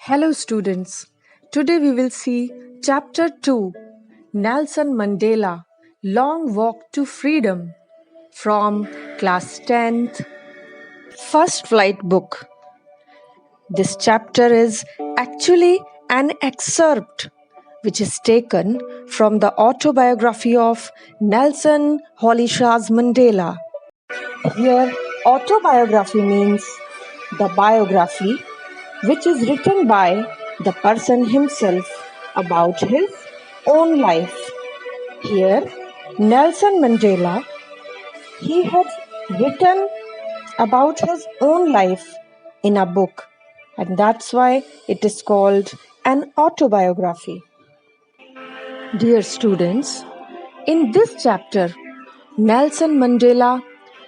Hello, students. Today we will see Chapter 2 Nelson Mandela Long Walk to Freedom from Class 10th First Flight Book. This chapter is actually an excerpt which is taken from the autobiography of Nelson Holishas Mandela. Here, autobiography means the biography which is written by the person himself about his own life. Here, Nelson Mandela, he had written about his own life in a book, and that's why it is called an autobiography. Dear students, in this chapter, Nelson Mandela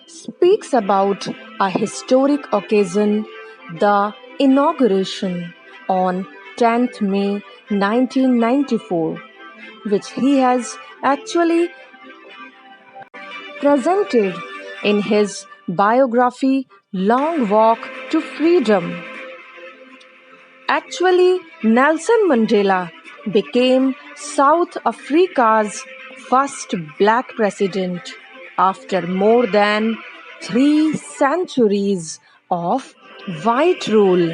speaks about a historic occasion, the inauguration on 10th May 1994, which he has actually presented in his biography Long Walk to Freedom. Actually, Nelson Mandela became South Africa's first black president after more than 3 centuries of white rule.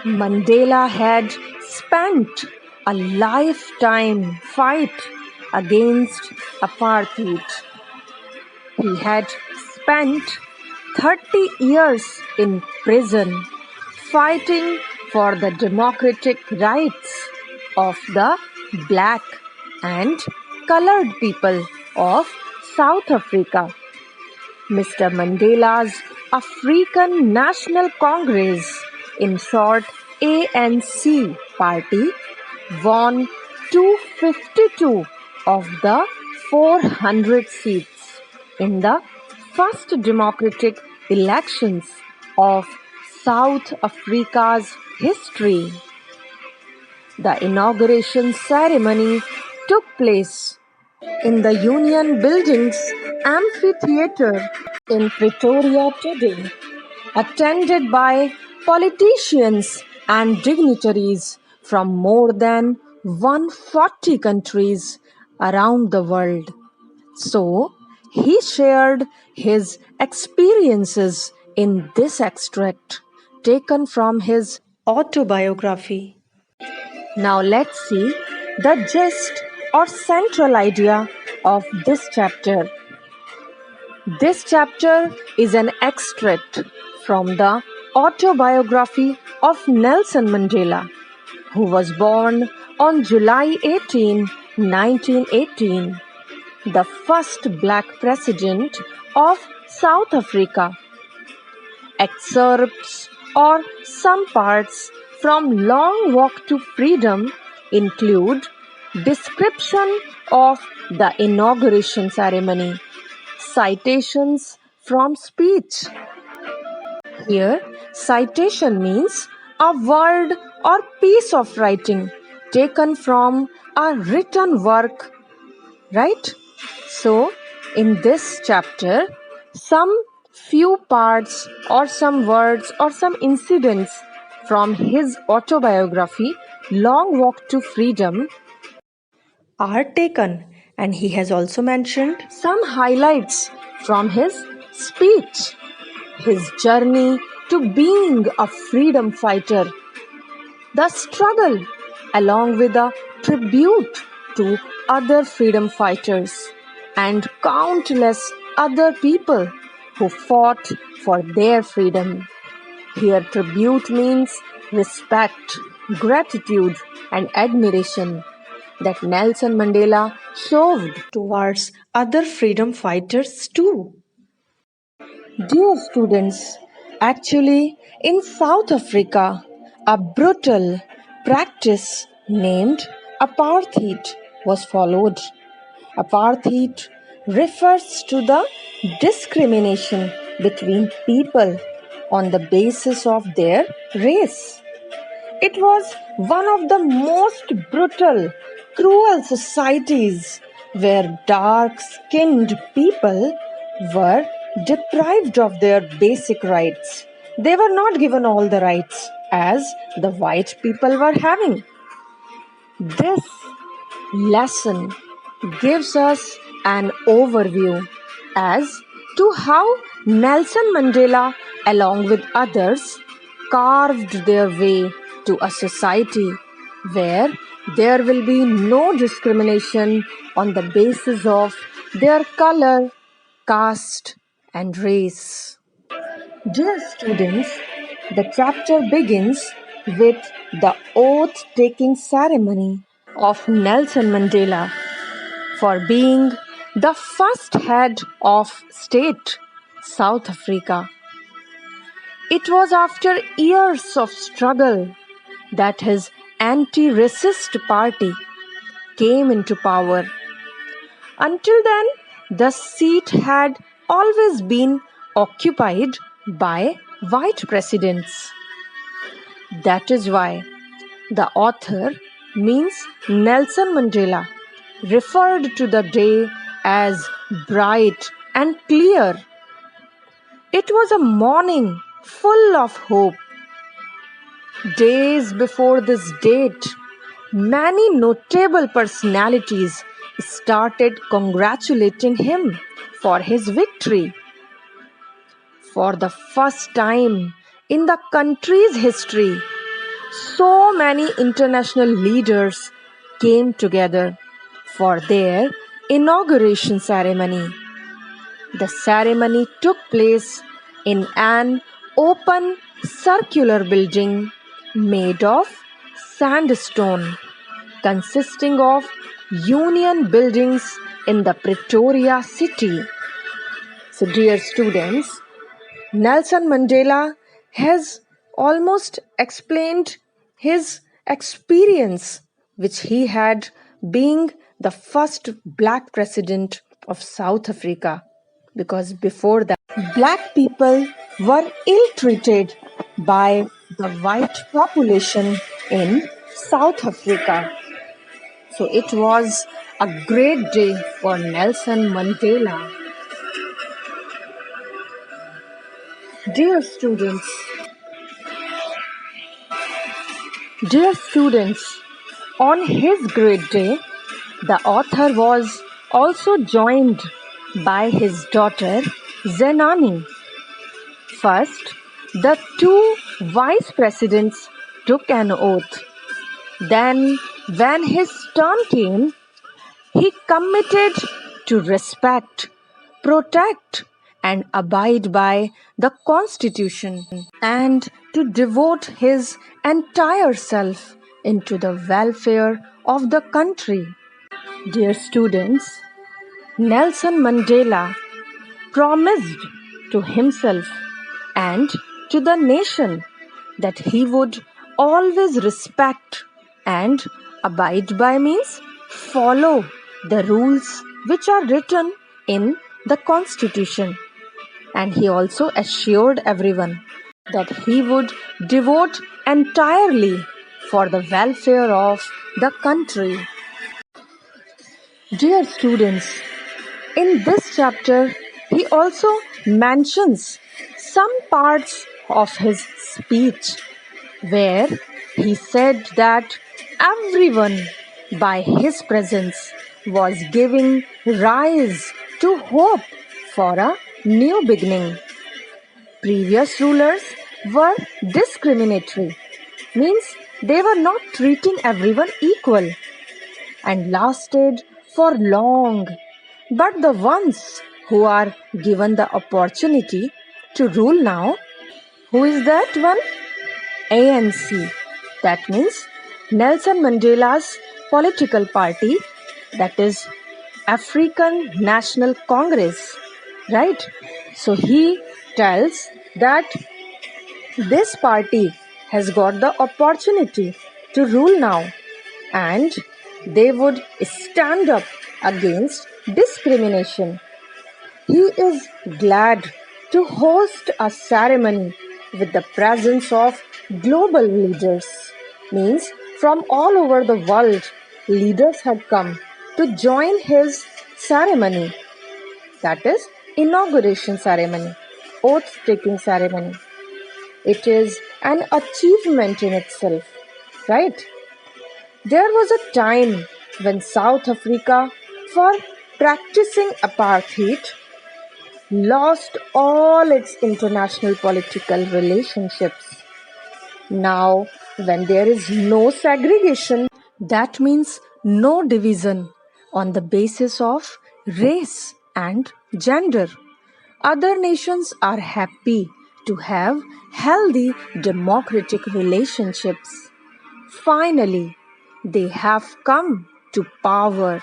Mandela had spent a lifetime fight against apartheid. He had spent 30 years in prison fighting for the democratic rights of the black and colored people of South Africa. Mr. Mandela's African National Congress, in short ANC party, won 252 of the 400 seats in the first democratic elections of South Africa's history. The inauguration ceremony took place in the Union Buildings Amphitheatre in Pretoria today, attended by politicians and dignitaries from more than 140 countries around the world. So, he shared his experiences in this extract taken from his autobiography. Now let's see the gist or central idea of this chapter. This chapter is an extract from the autobiography of Nelson Mandela, who was born on July 18, 1918, the first black president of South Africa. Excerpts or some parts from Long Walk to Freedom include description of the inauguration ceremony, citations from speech. Here, citation means a word or piece of writing taken from a written work, right? So, in this chapter, some few parts or some words or some incidents from his autobiography, Long Walk to Freedom, are taken, and he has also mentioned some highlights from his speech, his journey to being a freedom fighter, the struggle, along with a tribute to other freedom fighters and countless other people who fought for their freedom. Here, tribute means respect, gratitude, and admiration that Nelson Mandela showed towards other freedom fighters too. Dear students, actually, in South Africa, a brutal practice named apartheid was followed. Apartheid refers to the discrimination between people on the basis of their race. It was one of the most brutal, cruel societies where dark-skinned people were deprived of their basic rights. They were not given all the rights as the white people were having. This lesson gives us an overview as to how Nelson Mandela, along with others, carved their way to a society where there will be no discrimination on the basis of their color, caste, and race. Dear students, the chapter begins with the oath taking ceremony of Nelson Mandela for being the first head of state, South Africa. It was after years of struggle that his anti-racist party came into power. Until then, the seat had always been occupied by white presidents. That is why the author means Nelson Mandela referred to the day as bright and clear. It was a morning full of hope. Days before this date, many notable personalities started congratulating him for his victory. For the first time in the country's history, so many international leaders came together for their inauguration ceremony. The ceremony took place in an open circular building made of sandstone, consisting of union buildings in the Pretoria city. So, dear students, Nelson Mandela has almost explained his experience which he had being the first black president of South Africa, because before that black people were ill-treated by the white population in South Africa. So it was a great day for Nelson Mandela. Dear students, on his great day, the author was also joined by his daughter Zenani. First, the two vice presidents took an oath. Then, when his turn came, he committed to respect, protect, and abide by the Constitution, and to devote his entire self into the welfare of the country. Dear students, Nelson Mandela promised to himself and to the nation that he would always respect and abide by means follow the rules which are written in the Constitution. And he also assured everyone that he would devote entirely for the welfare of the country. Dear students, in this chapter, he also mentions some parts of his speech where he said that everyone by his presence was giving rise to hope for a new beginning. Previous rulers were discriminatory, means they were not treating everyone equal, and lasted for long. But the ones who are given the opportunity to rule now, who is that one? ANC. That means Nelson Mandela's political party, that is African National Congress, right? So he tells that this party has got the opportunity to rule now, and they would stand up against discrimination. He is glad to host a ceremony with the presence of global leaders. Means from all over the world, leaders had come to join his ceremony. That is inauguration ceremony, oath-taking ceremony. It is an achievement in itself, right? There was a time when South Africa, for practicing apartheid, lost all its international political relationships. Now, when there is no segregation, that means no division on the basis of race and gender. Other nations are happy to have healthy democratic relationships. Finally, they have come to power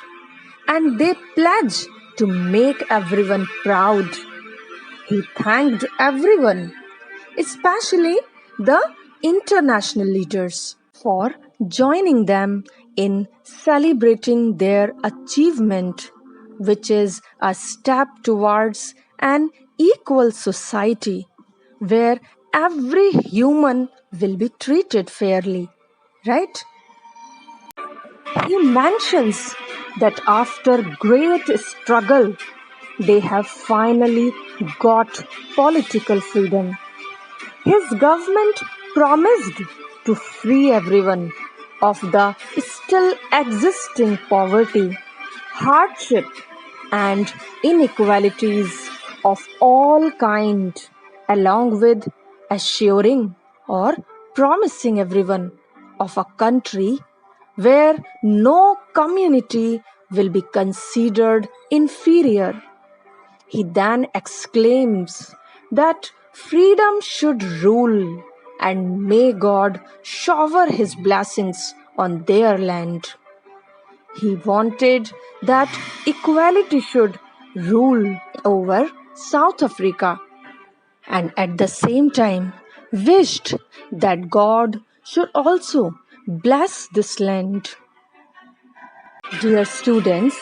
and they pledge to make everyone proud. He thanked everyone, especially the international leaders, for joining them in celebrating their achievement, which is a step towards an equal society where every human will be treated fairly, right? He mentions that after great struggle, they have finally got political freedom. His government promised to free everyone of the still existing poverty, hardship, and inequalities of all kind, along with assuring or promising everyone of a country where no community will be considered inferior. He then exclaims that freedom should rule and may God shower his blessings on their land. He wanted that equality should rule over South Africa and at the same time wished that God should also bless this land. Dear students,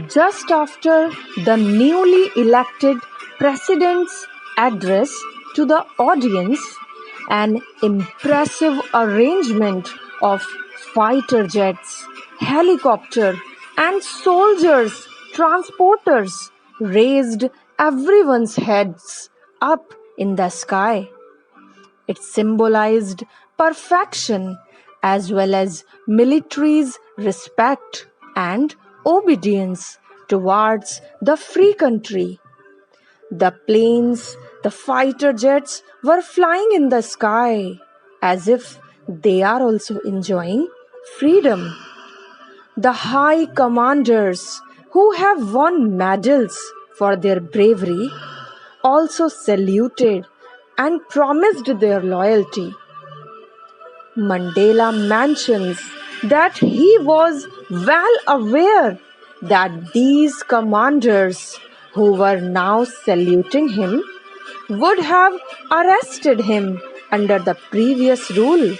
just after the newly elected president's address to the audience, an impressive arrangement of fighter jets, helicopter, and soldiers, transporters raised everyone's heads up in the sky. It symbolized perfection as well as military's respect and obedience towards the free country. The planes, the fighter jets were flying in the sky as if they are also enjoying freedom. The high commanders who have won medals for their bravery also saluted and promised their loyalty. Mandela mentions that he was well aware that these commanders who were now saluting him would have arrested him under the previous rule,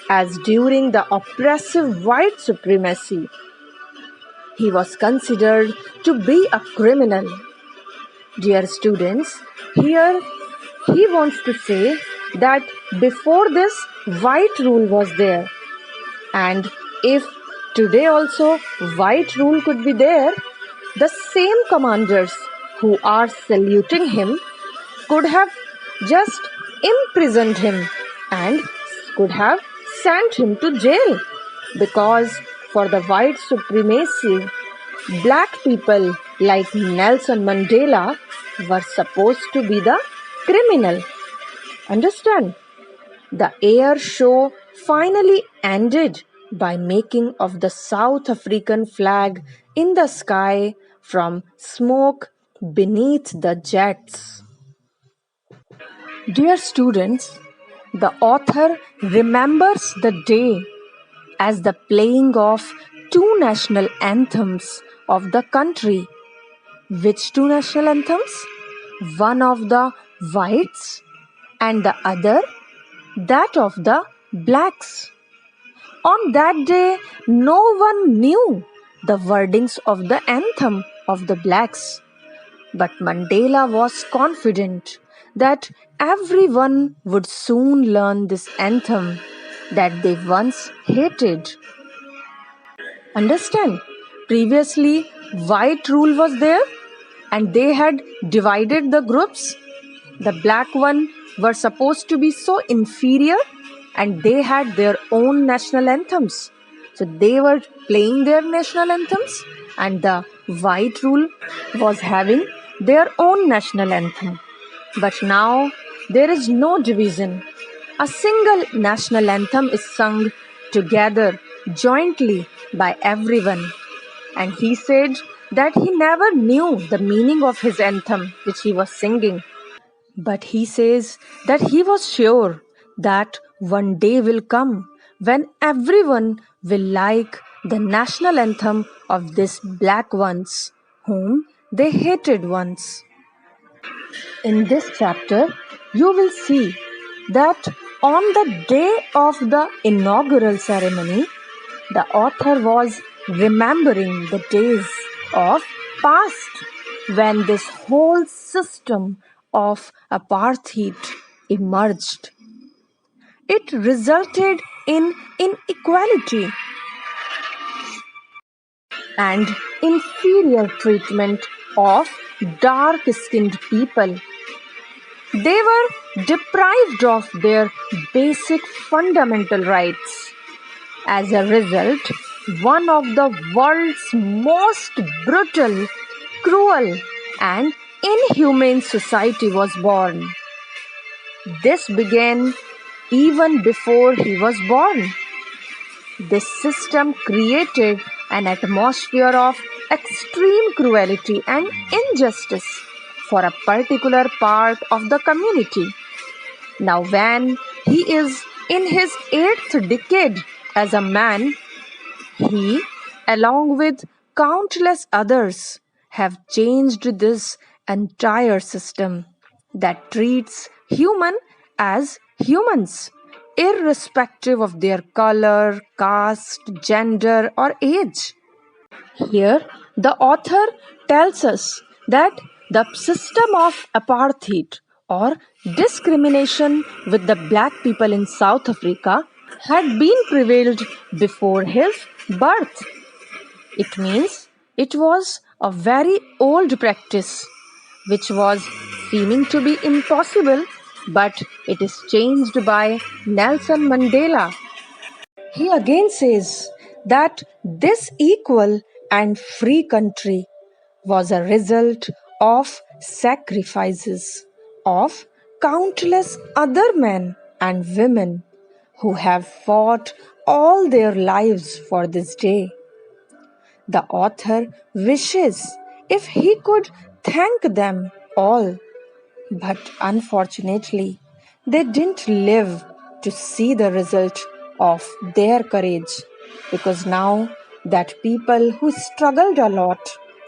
as during the oppressive white supremacy, he was considered to be a criminal. Dear students, here he wants to say that before this, white rule was there, and if today also white rule could be there, the same commanders who are saluting him could have just imprisoned him and could have sent him to jail, because for the white supremacy, black people like Nelson Mandela were supposed to be the criminal. Understand? The air show finally ended by making of the South African flag in the sky from smoke beneath the jets. Dear students, the author remembers the day as the playing of two national anthems of the country. Which two national anthems? One of the whites and the other that of the blacks. On that day, no one knew the wordings of the anthem of the blacks. But Mandela was confident that everyone would soon learn this anthem that they once hated. Understand? Previously, white rule was there and they had divided the groups. The black one were supposed to be so inferior, and they had their own national anthems. So they were playing their national anthems, and the white rule was having their own national anthem. But now there is no division. A single national anthem is sung together jointly by everyone. And he said that he never knew the meaning of his anthem which he was singing. But he says that he was sure that one day will come when everyone will like the national anthem of these black ones, whom they hated once. In this chapter, you will see that on the day of the inaugural ceremony, the author was remembering the days of past when this whole system of apartheid emerged. It resulted in inequality and inferior treatment of dark skinned people. They were deprived of their basic fundamental rights. As a result, one of the world's most brutal, cruel, and inhumane society was born. This began even before he was born. This system created an atmosphere of extreme cruelty and injustice for a particular part of the community. Now, when he is in his 8th decade as a man, he, along with countless others, have changed this entire system that treats human as humans, irrespective of their color, caste, gender, or age. Here, the author tells us that the system of apartheid or discrimination with the black people in South Africa had been prevailed before his birth. It means it was a very old practice which was seeming to be impossible, but it is changed by Nelson Mandela. He again says that this equal and free country was a result of sacrifices of countless other men and women who have fought all their lives for this day. The author wishes if he could thank them all, but unfortunately, they didn't live to see the result of their courage, because now that people who struggled a lot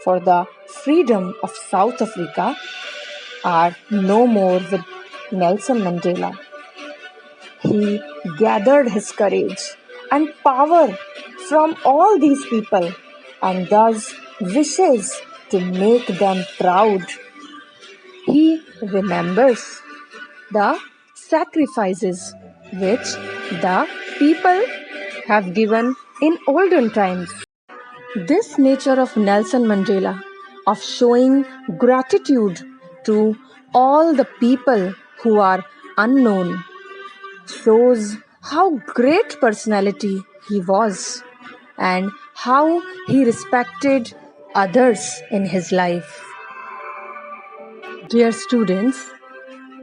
for the freedom of South Africa are no more with Nelson Mandela. He gathered his courage and power from all these people and thus wishes to make them proud. He remembers the sacrifices which the people have given in olden times. This nature of Nelson Mandela, of showing gratitude to all the people who are unknown, shows how great personality he was and how he respected others in his life. Dear students,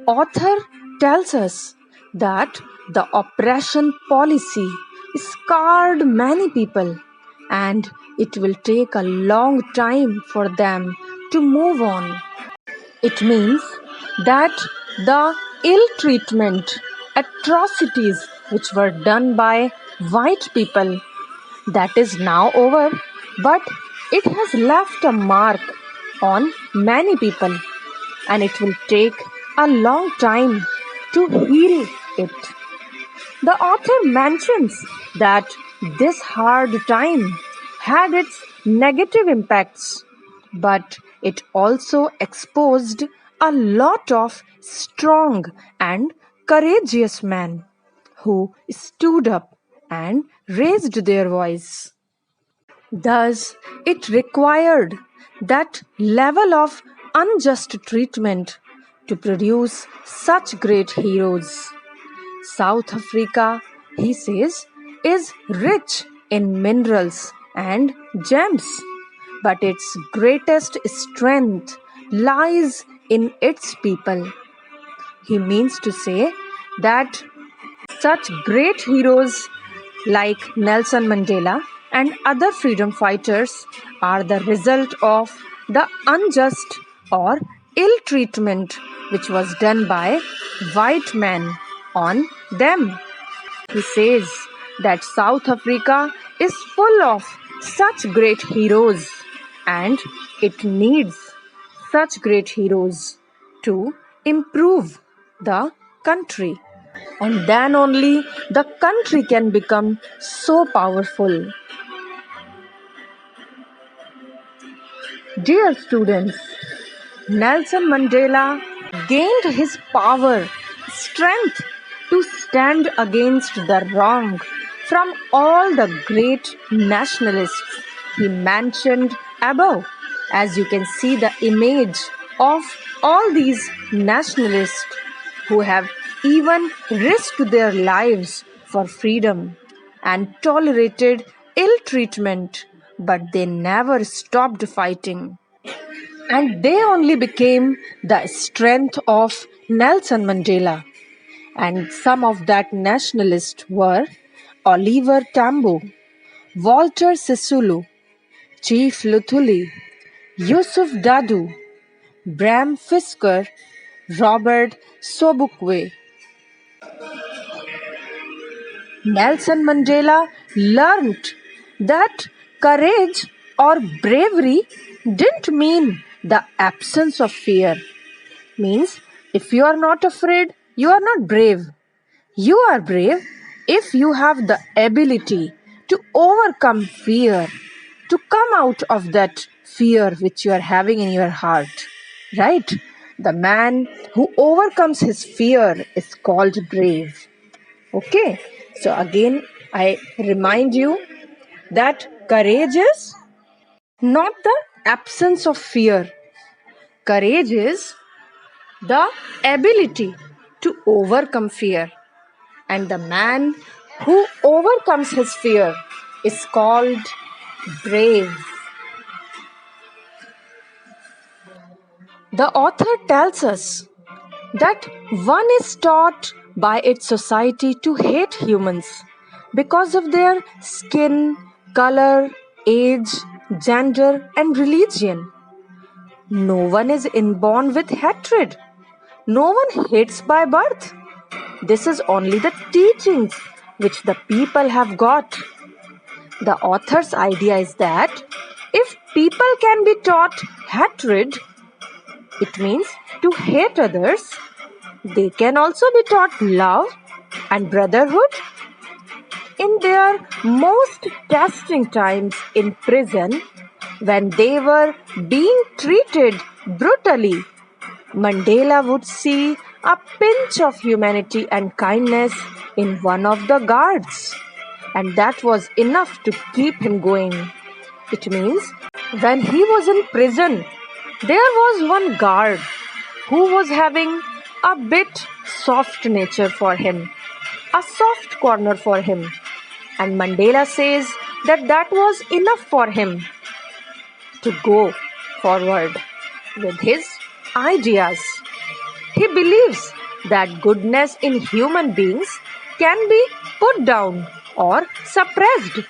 author tells us that the oppression policy scarred many people and it will take a long time for them to move on. It means that the ill treatment, atrocities which were done by white people, that is now over, but it has left a mark on many people and it will take a long time to heal it. The author mentions that this hard time had its negative impacts, but it also exposed a lot of strong and courageous men who stood up and raised their voice. Thus, it required that level of unjust treatment to produce such great heroes. South Africa, he says, is rich in minerals and gems, but its greatest strength lies in its people. He means to say that such great heroes like Nelson Mandela and other freedom fighters are the result of the unjust or ill treatment which was done by white men on them. He says that South Africa is full of such great heroes and it needs such great heroes to improve the country. And then only the country can become so powerful. Dear students, Nelson Mandela gained his power, strength to stand against the wrong from all the great nationalists he mentioned above. As you can see the image of all these nationalists who have even risked their lives for freedom and tolerated ill treatment, but they never stopped fighting. And they only became the strength of Nelson Mandela. And some of that nationalists were Oliver Tambo, Walter Sisulu, Chief Luthuli, Yusuf Dadu, Bram Fisker, Robert Sobukwe. Nelson Mandela learned that courage or bravery didn't mean the absence of fear. Means if you are not afraid, you are not brave. You are brave if you have the ability to overcome fear, to come out of that fear which you are having in your heart. Right? The man who overcomes his fear is called brave. Okay, so again, I remind you that courage is not the absence of fear. Courage is the ability to overcome fear. And the man who overcomes his fear is called brave. The author tells us that one is taught by its society to hate humans because of their skin, color, age, gender, and religion. No one is inborn with hatred. No one hates by birth. This is only the teachings which the people have got. The author's idea is that if people can be taught hatred, it means to hate others, they can also be taught love and brotherhood. In their most testing times in prison, when they were being treated brutally, Mandela would see a pinch of humanity and kindness in one of the guards, and that was enough to keep him going. It means when he was in prison, there was one guard who was having a bit soft nature for him, a soft corner for him. And Mandela says that that was enough for him to go forward with his ideas. He believes that goodness in human beings can be put down or suppressed.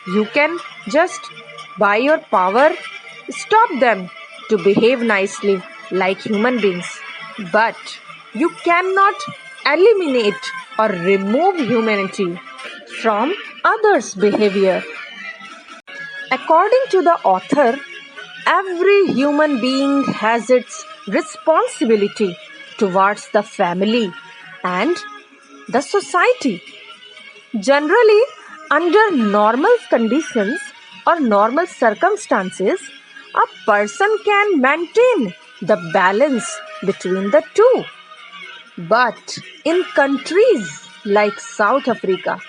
You can just, by your power, stop them to behave nicely like human beings. But you cannot eliminate or remove humanity from others' behavior. According to the author, every human being has its responsibility towards the family and the society. Generally, under normal conditions or normal circumstances, a person can maintain the balance between the two. But in countries like South Africa,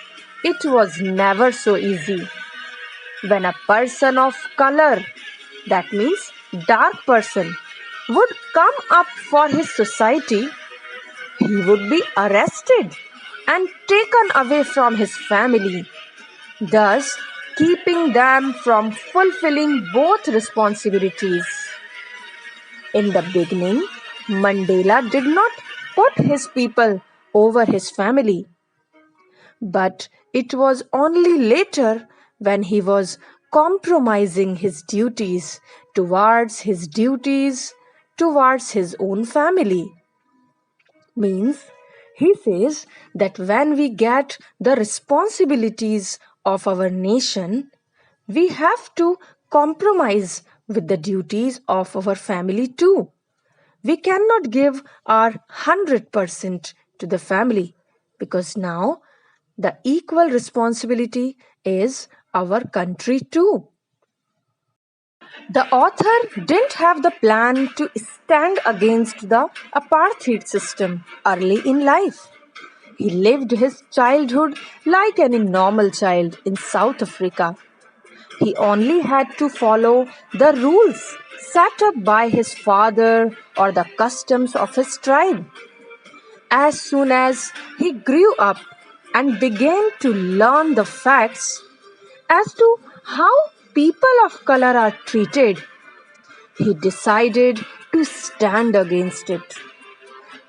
it was never so easy. When a person of color, that means dark person, would come up for his society, he would be arrested and taken away from his family, thus keeping them from fulfilling both responsibilities. In the beginning, Mandela did not put his people over his family, but it was only later, when he was compromising his duties towards his own family. Means he says that when we get the responsibilities of our nation, we have to compromise with the duties of our family too. We cannot give our 100% to the family, because now the equal responsibility is our country too. The author didn't have the plan to stand against the apartheid system early in life. He lived his childhood like any normal child in South Africa. He only had to follow the rules set up by his father or the customs of his tribe. As soon as he grew up and began to learn the facts as to how people of color are treated, he decided to stand against it.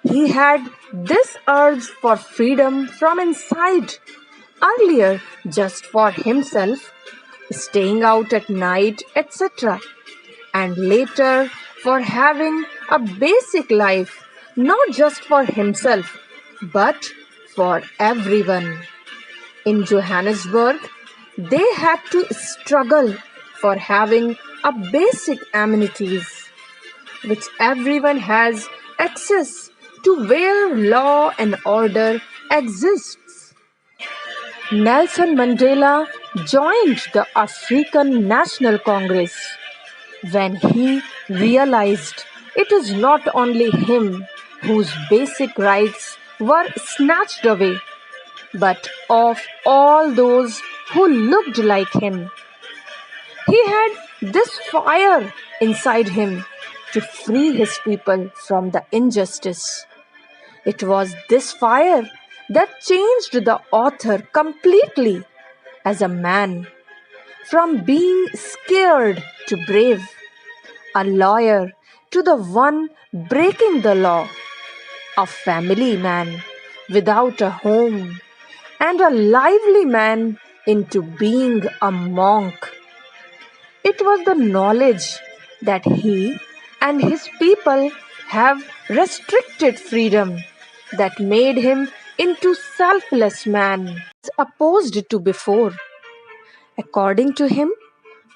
He had this urge for freedom from inside, earlier just for himself, staying out at night, etc., and later for having a basic life, not just for himself, but for everyone. In Johannesburg, they had to struggle for having a basic amenities, which everyone has access to, where law and order exists. Nelson Mandela joined the African National Congress when he realized it is not only him whose basic rights were snatched away, but of all those who looked like him. He had this fire inside him to free his people from the injustice. It was this fire that changed the author completely as a man, from being scared to brave, a lawyer to the one breaking the law, a family man without a home, and a lively man into being a monk. It was the knowledge that he and his people have restricted freedom that made him into selfless man opposed to before. According to him,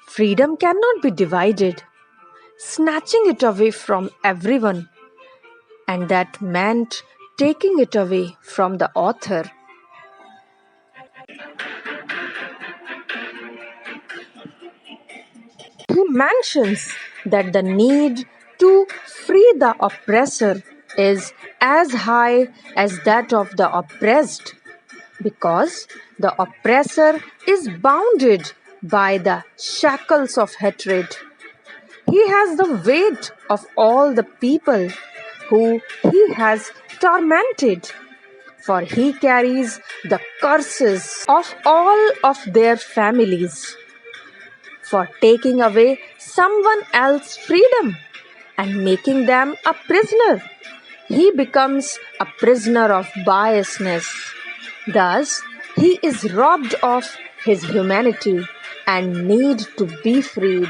freedom cannot be divided, snatching it away from everyone, and that meant taking it away from the author. He mentions that the need to free the oppressor is as high as that of the oppressed, because the oppressor is bounded by the shackles of hatred. He has the weight of all the people who he has tormented, for he carries the curses of all of their families for taking away someone else's freedom and making them a prisoner. He becomes a prisoner of biasness. Thus, he is robbed of his humanity and need to be freed.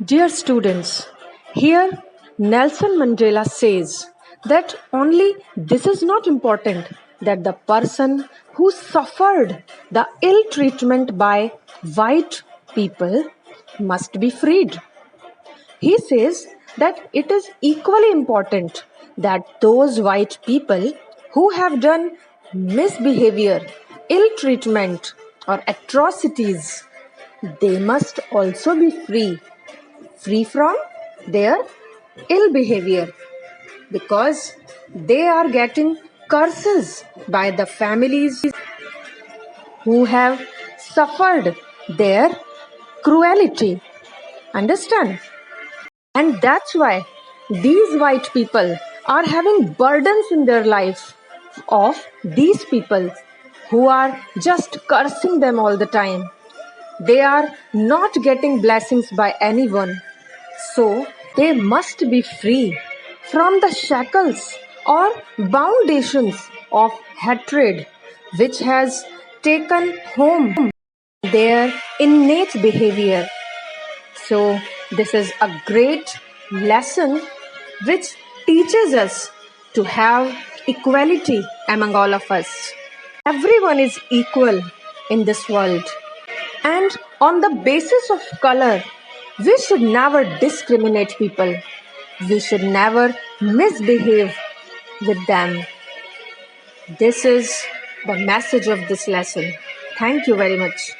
Dear students, here Nelson Mandela says that only this is not important, that the person who suffered the ill treatment by white people must be freed. He says that it is equally important that those white people who have done misbehavior, ill treatment, or atrocities, they must also be free from their ill behavior, because they are getting curses by the families who have suffered their cruelty. Understand? And that's why these white people are having burdens in their life of these people who are just cursing them all the time. They are not getting blessings by anyone. So they must be free from the shackles or foundations of hatred which has taken home their innate behavior. So, this is a great lesson which teaches us to have equality among all of us. Everyone is equal in this world, and on the basis of color, we should never discriminate people. We should never misbehave with them. This is the message of this lesson. Thank you very much.